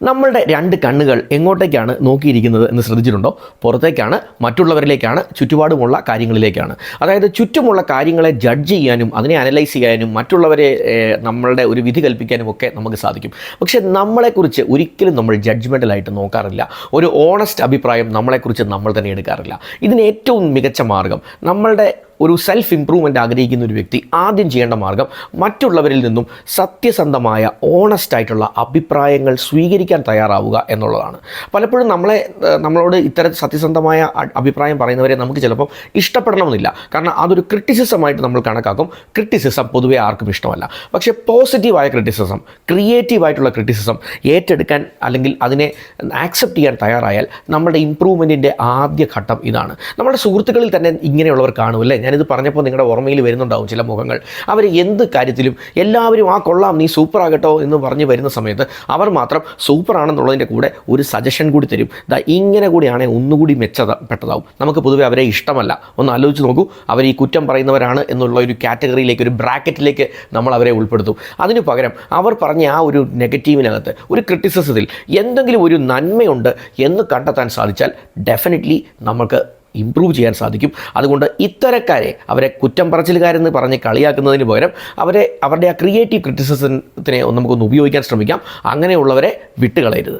നമ്മളുടെ രണ്ട് കണ്ണുകൾ എങ്ങോട്ടേക്കാണ് നോക്കിയിരിക്കുന്നത് എന്ന് ശ്രദ്ധിച്ചിട്ടുണ്ടോ? പുറത്തേക്കാണ്, മറ്റുള്ളവരിലേക്കാണ്, ചുറ്റുപാടുമുള്ള കാര്യങ്ങളിലേക്കാണ്. അതായത് ചുറ്റുമുള്ള കാര്യങ്ങളെ ജഡ്ജ് ചെയ്യാനും അതിനെ അനലൈസ് ചെയ്യാനും മറ്റുള്ളവരെ നമ്മളുടെ ഒരു വിധി കൽപ്പിക്കാനും ഒക്കെ നമുക്ക് സാധിക്കും. പക്ഷേ നമ്മളെക്കുറിച്ച് ഒരിക്കലും നമ്മൾ ജഡ്ജ്മെൻ്റലായിട്ട് നോക്കാറില്ല. ഒരു ഓണസ്റ്റ് അഭിപ്രായം നമ്മളെക്കുറിച്ച് നമ്മൾ തന്നെ എടുക്കാറില്ല. ഇതിന് ഏറ്റവും മികച്ച മാർഗം, നമ്മളുടെ ഒരു സെൽഫ് ഇംപ്രൂവ്മെൻ്റ് ആഗ്രഹിക്കുന്ന ഒരു വ്യക്തി ആദ്യം ചെയ്യേണ്ട മാർഗം മറ്റുള്ളവരിൽ നിന്നും സത്യസന്ധമായ ഓണസ്റ്റായിട്ടുള്ള അഭിപ്രായങ്ങൾ സ്വീകരിക്കാൻ തയ്യാറാവുക എന്നുള്ളതാണ്. പലപ്പോഴും നമ്മളോട് ഇത്തരം സത്യസന്ധമായ അഭിപ്രായം പറയുന്നവരെ നമുക്ക് ചിലപ്പം ഇഷ്ടപ്പെടണമെന്നില്ല. കാരണം അതൊരു ക്രിറ്റിസിസമായിട്ട് നമ്മൾ കണക്കാക്കും. ക്രിറ്റിസിസം പൊതുവെ ആർക്കും ഇഷ്ടമല്ല. പക്ഷേ പോസിറ്റീവായ ക്രിറ്റിസിസം, ക്രിയേറ്റീവായിട്ടുള്ള ക്രിറ്റിസിസം ഏറ്റെടുക്കാൻ അല്ലെങ്കിൽ അതിനെ ആക്സെപ്റ്റ് ചെയ്യാൻ തയ്യാറായാൽ നമ്മുടെ ഇംപ്രൂവ്മെൻറ്റിൻ്റെ ആദ്യ ഘട്ടം ഇതാണ്. നമ്മുടെ സുഹൃത്തുക്കളിൽ തന്നെ ഇങ്ങനെയുള്ളവർ കാണുമല്ലേ? ഞാനിത് പറഞ്ഞപ്പോൾ നിങ്ങളുടെ ഓർമ്മയിൽ വരുന്നുണ്ടാവും ചില മുഖങ്ങൾ. അവർ എന്ത് കാര്യത്തിലും എല്ലാവരും കൊള്ളാം, നീ സൂപ്പർ ആകട്ടോ എന്ന് പറഞ്ഞ് വരുന്ന സമയത്ത് അവർ മാത്രം സൂപ്പറാണെന്നുള്ളതിൻ്റെ കൂടെ ഒരു സജഷൻ കൂടി തരും. ഇങ്ങനെ കൂടിയാണെങ്കിൽ ഒന്നുകൂടി മെച്ചപ്പെട്ടതാവും. നമുക്ക് പൊതുവെ അവരെ ഇഷ്ടമല്ല. ഒന്ന് ആലോചിച്ച് നോക്കൂ, അവർ ഈ കുറ്റം പറയുന്നവരാണ് എന്നുള്ള ഒരു കാറ്റഗറിയിലേക്ക്, ഒരു ബ്രാക്കറ്റിലേക്ക് നമ്മൾ അവരെ ഉൾപ്പെടുത്തും. അതിനു പകരം അവർ പറഞ്ഞ ആ ഒരു നെഗറ്റീവിനകത്ത്, ഒരു ക്രിറ്റിസിസത്തിൽ എന്തെങ്കിലും ഒരു നന്മയുണ്ട് എന്ന് കണ്ടെത്താൻ സാധിച്ചാൽ ഡെഫിനറ്റ്ലി നമുക്ക് ഇംപ്രൂവ് ചെയ്യാൻ സാധിക്കും. അതുകൊണ്ട് ഇത്തരക്കാരെ, അവരെ കുറ്റം പറച്ചിലുകാരെന്ന് പറഞ്ഞ് കളിയാക്കുന്നതിന് പകരം അവരുടെ ആ ക്രിയേറ്റീവ് ക്രിറ്റിസിസത്തിനെ നമുക്കൊന്ന് ഉപയോഗിക്കാൻ ശ്രമിക്കാം. അങ്ങനെയുള്ളവരെ വിട്ടുകളയരുത്.